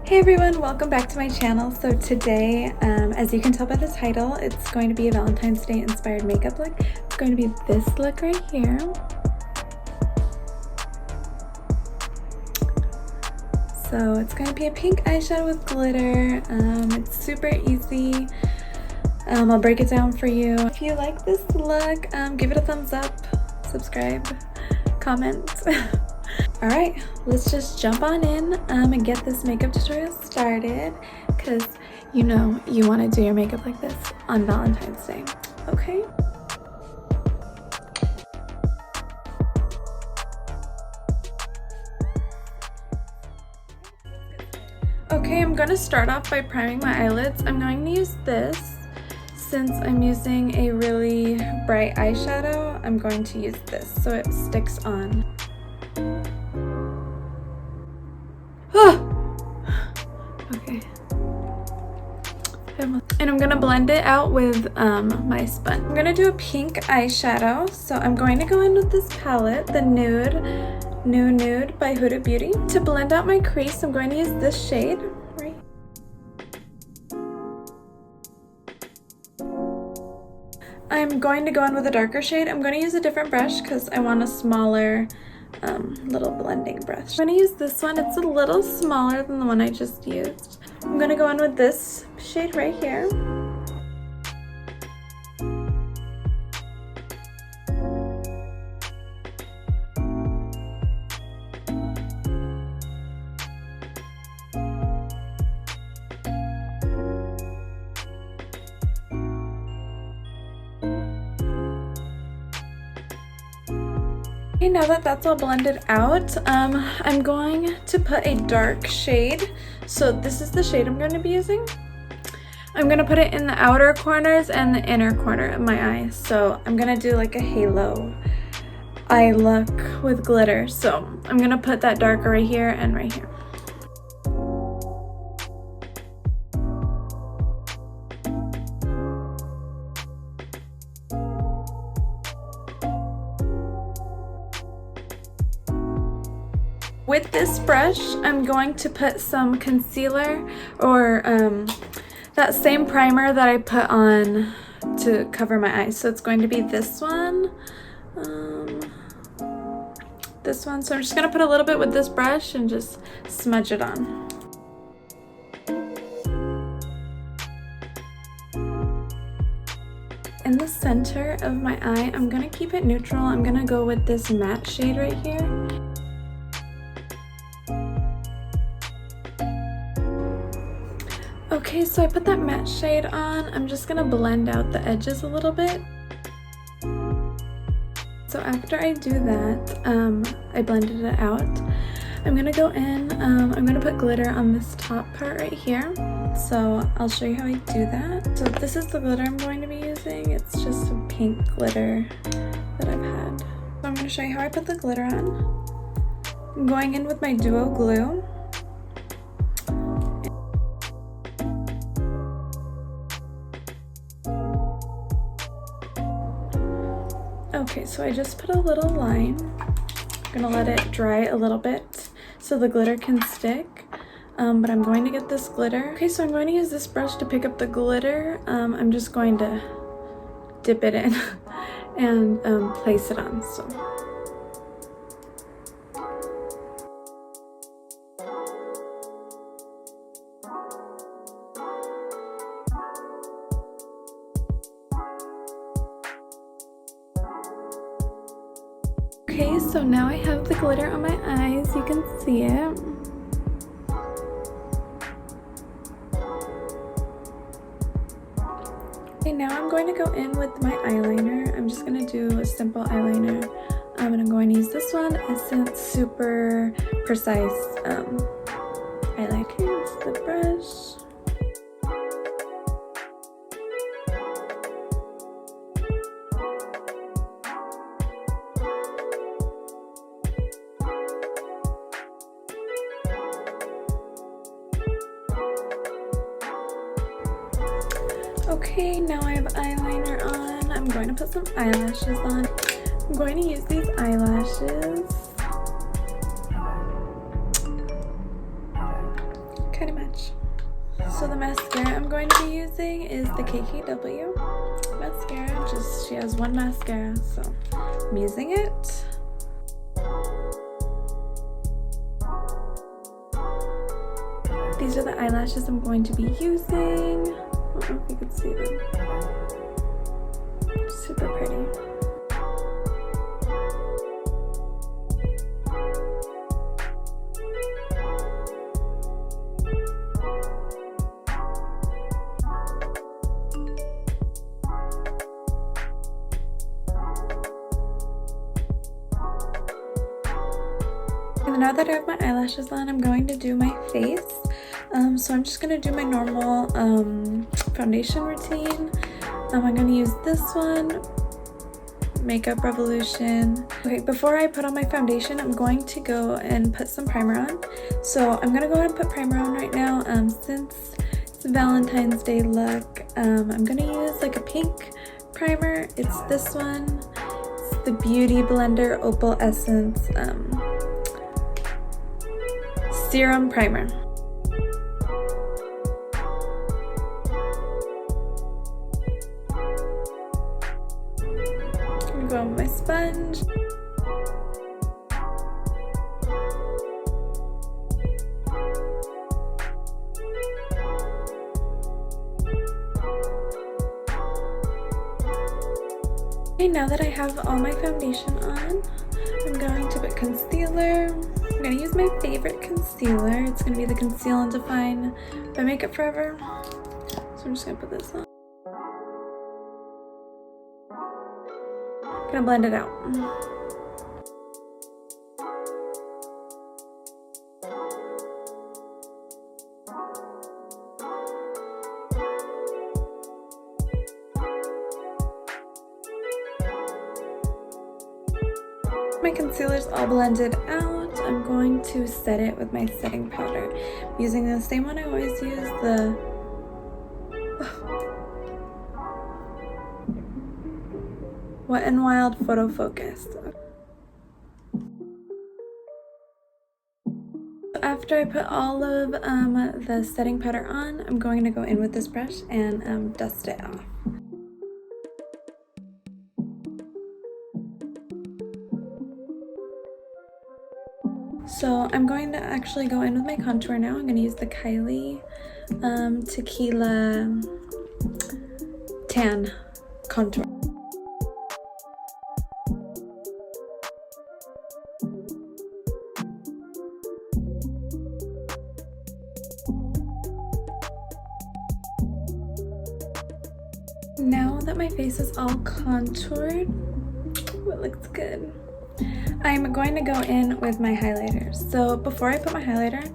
Hey everyone, welcome back to my channel. So today, as you can tell by the title, it's going to be a Valentine's Day inspired makeup look. It's going to be this look right here. So it's going to be a pink eyeshadow with glitter. It's super easy. I'll break it down for you. If you like this look, give it a thumbs up, subscribe, comment. Alright, let's just jump on in and get this makeup tutorial started, because you know you want to do your makeup like this on Valentine's Day, okay? Okay, I'm going to start off by priming my eyelids. I'm going to use this. Since I'm using a really bright eyeshadow, I'm going to use this so it sticks on. Okay. And I'm gonna blend it out with my sponge. I'm gonna do a pink eyeshadow, so I'm going to go in with this palette, the Nude by Huda Beauty. To blend out my crease, I'm going to use this shade right. I'm going to go in with a darker shade. I'm going to use a different brush because I want a smaller little blending brush. I'm going to use this one. It's a little smaller than the one I just used. I'm going to go in with this shade right here. Okay, now that that's all blended out, I'm going to put a dark shade. So this is the shade I'm going to be using. I'm going to put it in the outer corners and the inner corner of my eyes. So I'm going to do like a halo eye look with glitter. So I'm going to put that darker right here and right here. With this brush, I'm going to put some concealer or that same primer that I put on to cover my eyes. So it's going to be this one. So I'm just going to put a little bit with this brush and just smudge it on. In the center of my eye, I'm going to keep it neutral. I'm going to go with this matte shade right here. Okay, so I put that matte shade on. I'm just gonna blend out the edges a little bit. So after I do that, I blended it out. I'm gonna go in, I'm gonna put glitter on this top part right here. So I'll show you how I do that. So this is the glitter I'm going to be using. It's just a pink glitter that I've had. So I'm gonna show you how I put the glitter on. I'm going in with my duo glue. Okay, so I just put a little line. I'm gonna let it dry a little bit so the glitter can stick. But I'm going to get this glitter. Okay, so I'm going to use this brush to pick up the glitter. I'm just going to dip it in and place it on. So. Okay, so now I have the glitter on my eyes, you can see it. Okay, now I'm going to go in with my eyeliner. I'm just going to do a simple eyeliner. And I'm going to use this one, Essence Super Precise eyeliner. Here's the brush. Okay, now I have eyeliner on. I'm going to put some eyelashes on. I'm going to use these eyelashes. kind of match. So the mascara I'm going to be using is the KKW mascara. She has one mascara, so I'm using it. These are the eyelashes I'm going to be using. I don't know if you can see them. Super pretty. And now that I have my eyelashes on, I'm going to do my face. So I'm just going to do my normal foundation routine. I'm going to use this one, Makeup Revolution. Okay, before I put on my foundation, I'm going to go and put some primer on. So I'm going to go ahead and put primer on right now. Since it's a Valentine's Day look, I'm going to use like a pink primer. It's this one. It's the Beauty Blender Opal Essence Serum Primer. I'm gonna go on my sponge. Okay, now that I have all my foundation on, I'm going to put concealer. I'm going to use my favorite concealer. It's going to be the Conceal and Define by Makeup Forever. So I'm just going to put this on. I'm going to blend it out. My concealer's all blended out. I'm going to set it with my setting powder. I'm using the same one I always use, the Wet n Wild Photo Focus. After I put all of the setting powder on, I'm going to go in with this brush and dust it off. So I'm going to actually go in with my contour now. I'm going to use the Kylie Tequila Tan Contour. Now that my face is all contoured, ooh, it looks good. I'm going to go in with my highlighter. So before I put my highlighter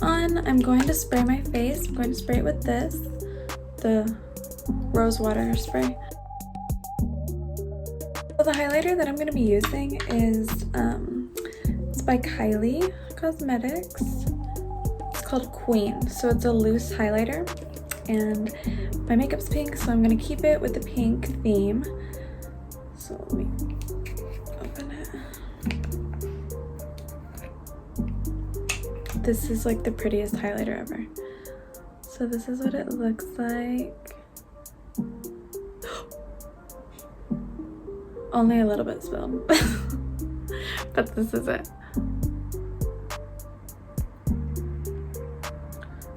on, I'm going to spray my face. I'm going to spray it with this, the rose water spray. So the highlighter that I'm going to be using is it's by Kylie Cosmetics. It's called Queen. So it's a loose highlighter, and my makeup's pink, so I'm going to keep it with the pink theme. So let me open it. This is like the prettiest highlighter ever. So this is what it looks like. Only a little bit spilled, but this is it.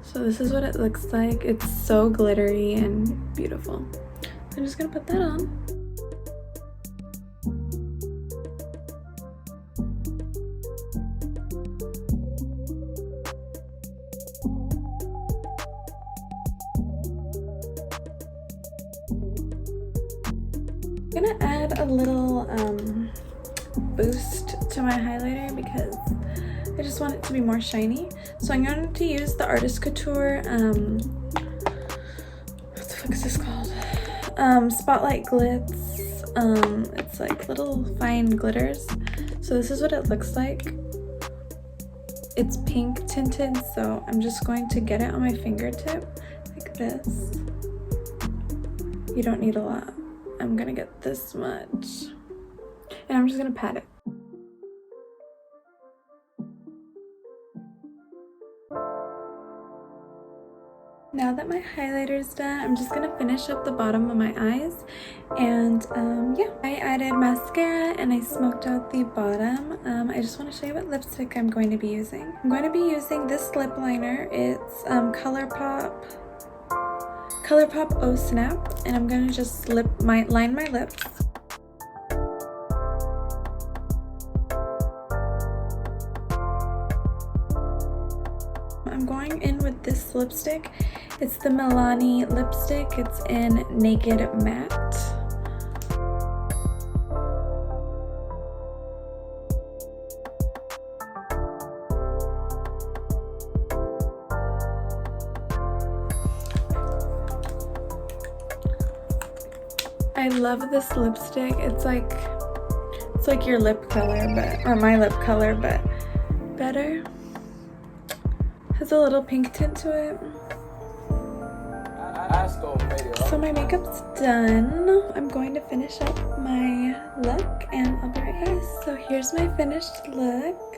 So this is what it looks like. It's so glittery and beautiful. So I'm just gonna put that on. I'm gonna add a little boost to my highlighter because I just want it to be more shiny. So I'm going to use the Artist Couture, what the fuck is this called? Spotlight Glitz. It's like little fine glitters. So this is what it looks like. It's pink tinted, so I'm just going to get it on my fingertip like this. You don't need a lot. I'm gonna get this much, and I'm just gonna pat it. Now that my highlighter is done, I'm just gonna finish up the bottom of my eyes. And yeah, I added mascara and I smoked out the bottom. I just want to show you what lipstick I'm going to be using. I'm going to be using this lip liner. It's ColourPop Oh Snap, and I'm gonna just line my lips. I'm going in with this lipstick. It's the Milani lipstick. It's in Naked Matte. I love this lipstick. It's like your lip color, or my lip color, but better. Has a little pink tint to it. So my makeup's done. I'm going to finish up my look and I'll be right back. So here's my finished look.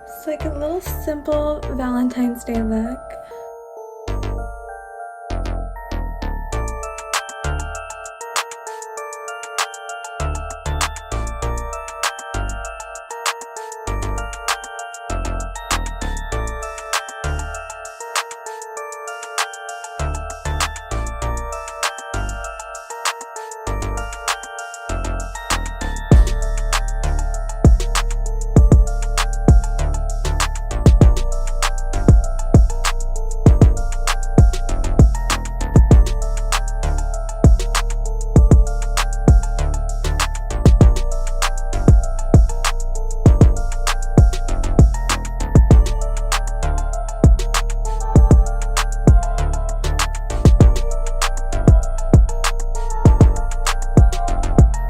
It's like a little simple Valentine's Day look.